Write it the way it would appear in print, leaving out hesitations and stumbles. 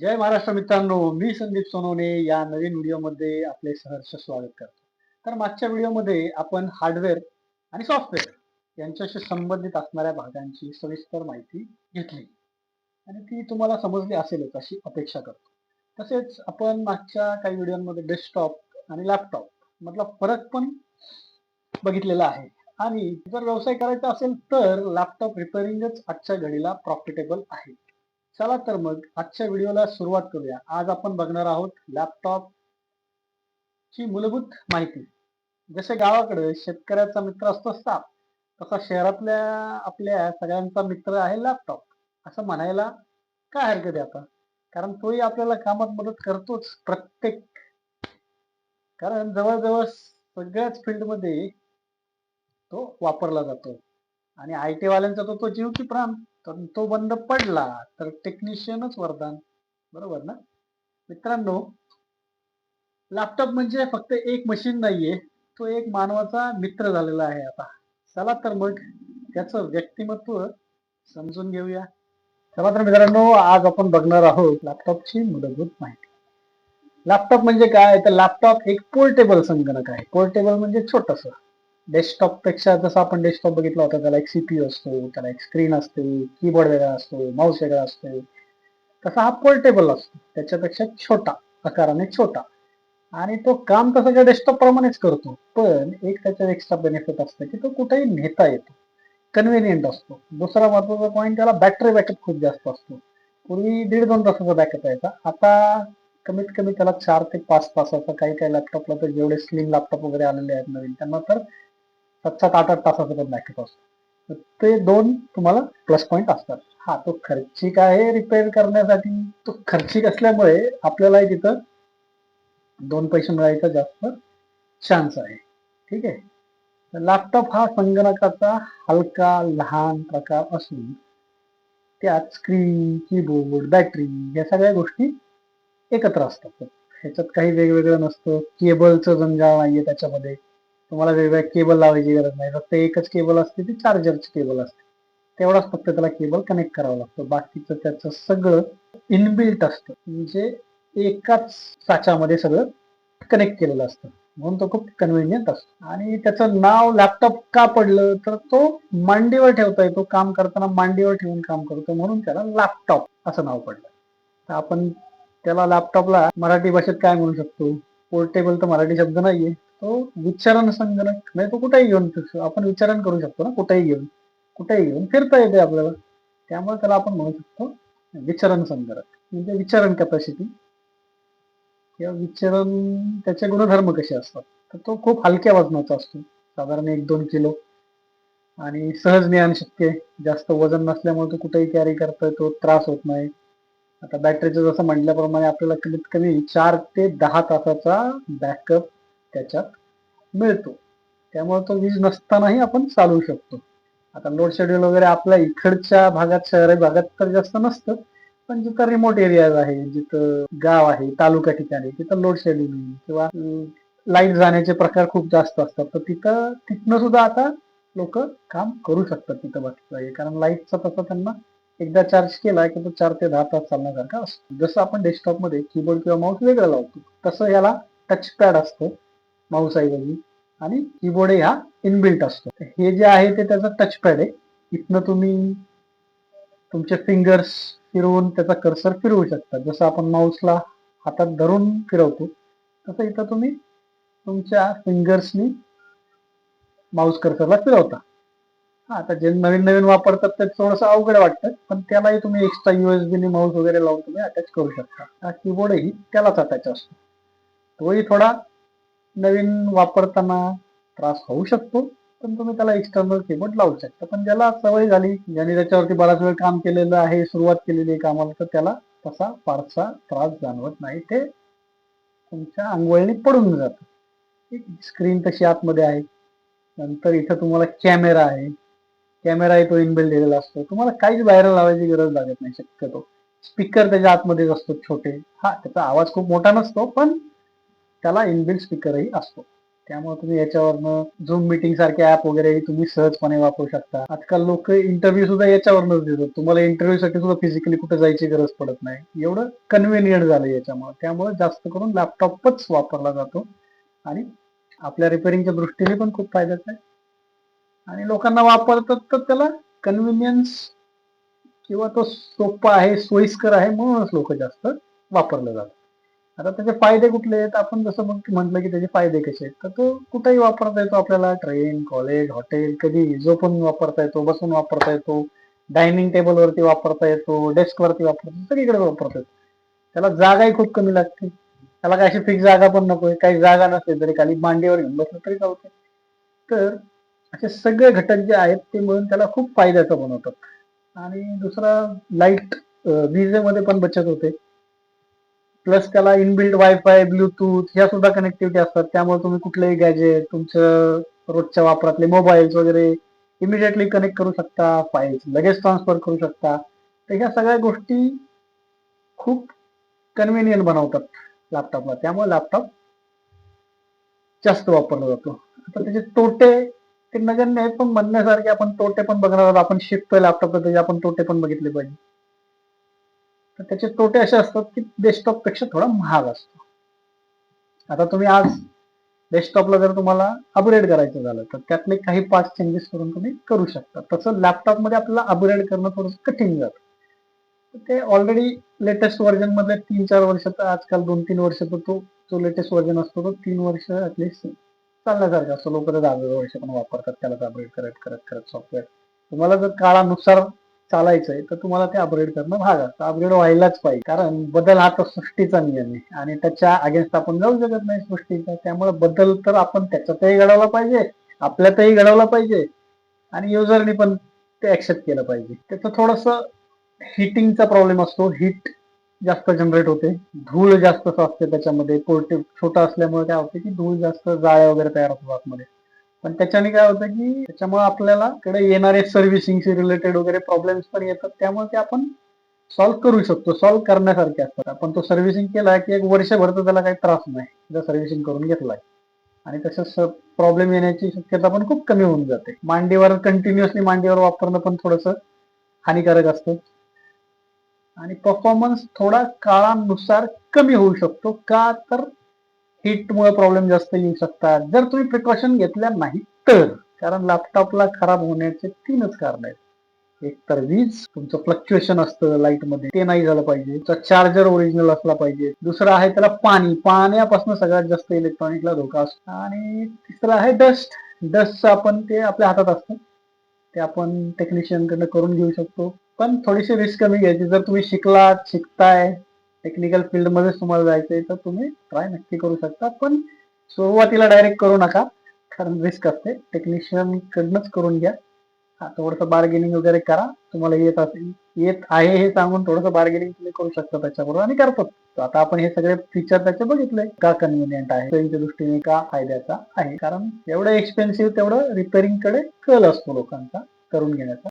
जय महाराष्ट्र मित्रांनो, मी संदीप सोनवणे या नवीन व्हिडिओमध्ये आपले सहर्ष स्वागत करतो. तर मागच्या व्हिडिओमध्ये आपण हार्डवेअर आणि सॉफ्टवेअर यांच्याशी संबंधित असणाऱ्या भागांची सविस्तर माहिती घेतली आणि ती तुम्हाला समजली असेलच अशी अपेक्षा करतो. तसेच आपण मागच्या काही व्हिडिओमध्ये डेस्कटॉप आणि लॅपटॉप मधला फरक पण बघितलेला आहे. आणि जर व्यवसाय करायचा असेल तर लॅपटॉप रिपेअरिंगच आजच्या घडीला प्रॉफिटेबल आहे. चला तर मग आजच्या व्हिडिओला सुरुवात करूया. आज आपण बघणार आहोत लॅपटॉप ची मूलभूत माहिती. जसे गावाकडे शेतकऱ्याचा मित्र असतो साप, तसा शहरातल्या आपल्या सगळ्यांचा मित्र आहे लॅपटॉप असं म्हणायला काय हरकत आहे आता. कारण तोही आपल्याला कामात मदत करतोच प्रत्येक. कारण जवळजवळ सगळ्याच फील्डमध्ये तो वापरला जातो. आणि आय टी वाल्यांचा तो तो जीव की प्राण. तर तो बंद पडला तर टेक्निशियनच वरदान. बरोबर ना मित्रांनो? लॅपटॉप म्हणजे फक्त एक मशीन नाहीये, तो एक मानवाचा मित्र झालेला आहे आता. चला तर मग त्याचं व्यक्तिमत्व समजून घेऊया. चला तर मित्रांनो, आज आपण बघणार आहोत लॅपटॉपची मूलभूत माहिती. लॅपटॉप म्हणजे काय? तर लॅपटॉप एक पोर्टेबल संगणक आहे. पोर्टेबल म्हणजे छोटस. डेस्कटॉप पेक्षा जसं आपण डेस्कटॉप बघितला होता, त्याला एक सीपीयू असतो, त्याला एक स्क्रीन असते, कीबोर्ड वेगळा असतो, माऊस वेगळा असतो. तसा हा पोर्टेबल असतो, त्याच्यापेक्षा छोटा, आकाराने छोटा. आणि तो काम तसं काय डेस्कटॉप प्रमाणेच करतो, पण एक त्याच्यात एक्स्ट्रा बेनिफिट असतं की तो कुठेही नेता येतो, कन्व्हिनियंट असतो. दुसरा महत्वाचा पॉईंट, त्याला बॅटरी बॅकअप खूप जास्त असतो. पूर्वी 1.5-2 तासाचा बॅकअप यायचा, आता कमीत कमी त्याला 4 ते 5 तासाचा. काही काही लॅपटॉपला तर जेवढे स्लिम लॅपटॉप वगैरे आलेले आहेत नवीन, त्यांना तर 7-8 तासाचा पण बॅकअप असतो. ते दोन तुम्हाला प्लस पॉईंट असतात. हा, तो खर्चिक आहे रिपेअर करण्यासाठी. तो खर्चिक असल्यामुळे आपल्याला तिथं 2 पैसे मिळायचा जास्त चान्स आहे. ठीक आहे. लॅपटॉप हा संगणकाचा हलका लहान प्रकार असून त्यात स्क्रीन, कीबोर्ड, बॅटरी या सगळ्या गोष्टी एकत्र असतात. ह्याच्यात काही वेगवेगळं नसतं. केबलचं जंजाळ नाहीये त्याच्यामध्ये. तुम्हाला वेगवेगळ्या केबल लावायची गरज नाही. फक्त एकच केबल असते, ती चार्जरची केबल असते. तेवढाच फक्त त्याला केबल कनेक्ट करावं लागतं. बाकीचं त्याचं सगळं इनबिल्ट असतं. म्हणजे एकाच साच्यामध्ये सगळं कनेक्ट केलेलं असतं. म्हणून तो खूप कन्व्हिनियंट असतो. आणि त्याचं नाव लॅपटॉप का पडलं, तर तो मांडीवर ठेवता येतो. काम करताना मांडीवर ठेवून काम करतो, म्हणून त्याला लॅपटॉप असं नाव पडलं. तर आपण त्याला लॅपटॉपला मराठी भाषेत काय म्हणू शकतो? पोर्टेबल तर मराठी शब्द नाहीये. तो विचरण संगणक. नाही, तो कुठेही घेऊन आपण विचरण करू शकतो ना, कुठेही घेऊन फिरता येते आपल्याला. त्यामुळे त्याला आपण म्हणू शकतो विचरण संगणक. म्हणजे विचरण कॅपॅसिटी किंवा विचरण, त्याचे गुणधर्म कसे असतात, तर तो खूप हलक्या वजनाचा असतो, साधारण 1-2 किलो. आणि सहज ज्ञान शक्य आहे. जास्त वजन नसल्यामुळे तो कुठेही कॅरी करता येतो, त्रास होत नाही. आता बॅटरीचं जसं म्हटल्याप्रमाणे आपल्याला कमीत कमी 4 ते 10 तासाचा बॅकअप त्याच्यात मिळतो. त्यामुळे तो वीज नसतानाही आपण चालवू शकतो. आता लोड शेड्यूल वगैरे आपल्या इकडच्या भागात, शहरी भागात तर जास्त नसतं. पण जिथं रिमोट एरियाज आहे, जिथं गाव आहे, तालुका ठिकाणी, तिथं लोड शेडिंग किंवा लाईट जाण्याचे प्रकार खूप जास्त असतात. तर तिथनं सुद्धा आता लोक काम करू शकतात तिथं बाकी. कारण लाईटचा तसा त्यांना एकदा चार्ज केला की तो 4 ते 10 तास चालण्यासारखा असतो. जसं आपण डेस्कटॉप मध्ये कीबोर्ड किंवा माऊस वेगळं लावतो, तसं याला टच पॅड असतो माऊस ऐवजी. आणि कीबोर्ड हा इनबिल्ट असतो. हे जे आहे ते त्याचं टच पॅड आहे. इथनं तुम्ही तुमचे फिंगर्स फिरवून त्याचा कर्सर फिरवू शकता. जसं आपण माऊसला हातात धरून फिरवतो, तसं इथं तुम्ही तुमच्या फिंगर्सनी माऊस कर्सरला फिरवता. हा, आता जे नवीन नवीन वापरतात ते थोडंसं अवघड वाटतं, पण त्यालाही तुम्ही एक्स्ट्रा युएसबी माऊस वगैरे लावून तुम्ही अटॅच करू शकता. हा कीबोर्डही त्यालाच अटॅच असतो. तोही थोडा नवीन वापरताना त्रास होऊ शकतो, पण तुम्ही त्याला एक्सटर्नल कीबोर्ड लावू शकता. पण ज्याला सवय झाली, ज्याने त्याच्यावरती बराच वेळ काम केलेलं आहे, सुरुवात केलेली आहे कामाला, तर त्याला तसा फारसा त्रास जाणवत नाही. ते तुमच्या अंगवळणी पडून जातं. स्क्रीन तशी आतमध्ये आहे. नंतर इथं तुम्हाला कॅमेरा आहे. कॅमेरा तो इनबिल्ट दिलेला असतो. तुम्हाला काहीच बाहेर लावायची गरज लागत नाही शक्यतो. स्पीकर त्याच्या आतमध्येच असतो छोटे. हा, त्याचा आवाज खूप मोठा नसतो, पण त्याला इनबिल्ट स्पीकरही असतो. त्यामुळे तुम्ही याच्यावरनं झूम मीटिंग सारखे ऍप वगैरे तुम्ही सहजपणे वापरू शकता. आजकाल लोक इंटरव्ह्यू सुद्धा याच्यावरनच देतात. तुम्हाला इंटरव्ह्यू साठी सुद्धा फिजिकली कुठे जायची गरज पडत नाही. एवढं कन्व्हिनियंट झालं याच्यामुळे. त्यामुळे जास्त करून लॅपटॉपच वापरला जातो आणि आपल्या रिपेअरिंगच्या दृष्टीने पण खूप फायद्याचं आहे. आणि लोकांना वापरतात तर त्याला कन्व्हिनियन्स किंवा तो सोपा आहे, सोयीस्कर आहे म्हणूनच लोक जास्त वापरलं जातं. आता त्याचे फायदे कुठले आहेत? आपण जसं मग म्हटलं की त्याचे फायदे कसे आहेत, तर तो कुठेही वापरता येतो आपल्याला. ट्रेन, कॉलेज, हॉटेल, कधी झोपून वापरता येतो, बसून वापरता येतो, डायनिंग टेबल वरती वापरता येतो, डेस्क वरती वापरता येतो, सगळीकडे वापरता येतो. त्याला जागाही खूप कमी लागते. त्याला काय अशी फिक्स जागा पण नकोय. काही जागा नसते तरी खाली मांडीवर घेऊन बसलं तरी चालते. तर असे सगळे घटक जे आहेत ते मिळून त्याला खूप फायद्याचं बनवतात. आणि दुसरा, लाईट विजेमध्ये पण बचत होते. प्लस त्याला इनबिल्ट वायफाय, ब्लूटूथ ह्या सुद्धा कनेक्टिव्हिटी असतात. त्यामुळे तुम्ही कुठलेही गॅजेट, तुमचं रोजच्या वापरातले मोबाईल्स वगैरे इमिडिएटली कनेक्ट करू शकता, फाईल्स लगेच ट्रान्सफर करू शकता. तर ह्या सगळ्या गोष्टी खूप कन्व्हिनियंट बनवतात लॅपटॉपला. त्यामुळे लॅपटॉप जास्त वापरला जातो. आता त्याचे तोटे ते नगण्य आहेत, पण म्हणण्यासारखे आपण तोटे पण बघणार आहोत. आपण शिकतोय लॅपटॉप, त्याचे आपण तोटे पण बघितले पाहिजे. तर त्याचे तोटे असे असतात की डेस्कटॉप पेक्षा थोडा महाग असतो. आता तुम्ही आज डेस्कटॉपला जर तुम्हाला अपग्रेड करायचं झालं तर त्यातले काही पार्ट चेंजेस करून तुम्ही करू शकता. तसं लॅपटॉपमध्ये आपल्याला अपग्रेड करणं थोडंसं कठीण जातं. ते ऑलरेडी लेटेस्ट व्हर्जन मधले 3-4 वर्ष, तर आजकाल 2-3 वर्ष, तर तो जो लेटेस्ट व्हर्जन असतो तो 3 वर्ष ऍटलीस्ट चालण्यासारखं असतं. लोक तर 10 वर्ष पण वापरतात त्याला अपग्रेड करत करत करत सॉफ्टवेअर. तुम्हाला जर काळानुसार चालायचंय तर तुम्हाला ते अपग्रेड करणं भाग असतं. अपग्रेड व्हायलाच पाहिजे, कारण बदल हा तर सृष्टीचा नियम आहे आणि त्याच्या अगेन्स्ट आपण जाऊ शकत नाही सृष्टीचा. त्यामुळे बदल तर आपण त्याच्यातही घडवला पाहिजे, आपल्यातही घडवला पाहिजे आणि युजरनी पण ते ऍक्सेप्ट केलं पाहिजे. त्याचं थोडस हिटिंगचा प्रॉब्लेम असतो. हीट जास्त जनरेट होते, धूळ जास्त असते त्याच्यामध्ये. पोर्टेबल छोटा असल्यामुळे काय होते की धूळ जास्त, जाळ्या वगैरे तयार होतात आतमध्ये. पण त्याच्याने काय होतं की त्याच्यामुळे आपल्याला कडे येणारे सर्व्हिसिंगशी रिलेटेड वगैरे प्रॉब्लेम्स पण येतात. त्यामुळे ते आपण सॉल्व्ह करू शकतो, सॉल्व्ह करण्यासारखे असतात. आपण तो सर्व्हिसिंग केला की 1 वर्षभर तर त्याला काही त्रास नाही, जर सर्व्हिसिंग करून घेतलाय. आणि तसंच प्रॉब्लेम येण्याची शक्यता पण खूप कमी होऊन जाते. मांडीवर कंटिन्युअसली मांडीवर वापरणं पण थोडस हानिकारक असतं. आणि परफॉर्मन्स थोडा काळानुसार कमी होऊ शकतो. का तर हीटमुळे प्रॉब्लेम जास्त येऊ शकतात जर तुम्ही प्रिकॉशन घेतल्या नाही तर. कारण लॅपटॉपला खराब होण्याचे 3च कारण आहेत. एक तर वीज, तुमचं फ्लक्च्युएशन असतं लाईट मध्ये, ते नाही झालं पाहिजे. चार्जर ओरिजिनल असला पाहिजे. दुसरं आहे त्याला पाणी, पाण्यापासून सगळ्यात जास्त इलेक्ट्रॉनिकला धोका असतो. आणि तिसरं आहे डस्ट. डस्ट आपण ते आपल्या हातात असतं, ते आपण टेक्निशियन कडनं करून घेऊ शकतो. पण थोडीशी रिस्क कमी घ्यायची. जर तुम्ही शिकताय टेक्निकल फील्ड मध्येच तुम्हाला जायचंय तर तुम्ही ट्राय नक्की करू शकता. पण सुरुवातीला डायरेक्ट करू नका, कारण रिस्क असते. टेक्निशियन कडनंच करून घ्या. थोडंसं बार्गेनिंग वगैरे करा. तुम्हाला येत आहे हे सांगून थोडंसं बार्गेनिंग तुम्ही करू शकता त्याच्याबरोबर, आणि करतो. आता आपण हे सगळे फीचर त्याचे बघितले, का कन्व्हिनियंट आहे, त्यांच्या दृष्टीने का फायद्याचा आहे. कारण एवढं एक्सपेन्सिव्ह तेवढं रिपेअरिंग कडे कल असतो लोकांचा करून घेण्याचा.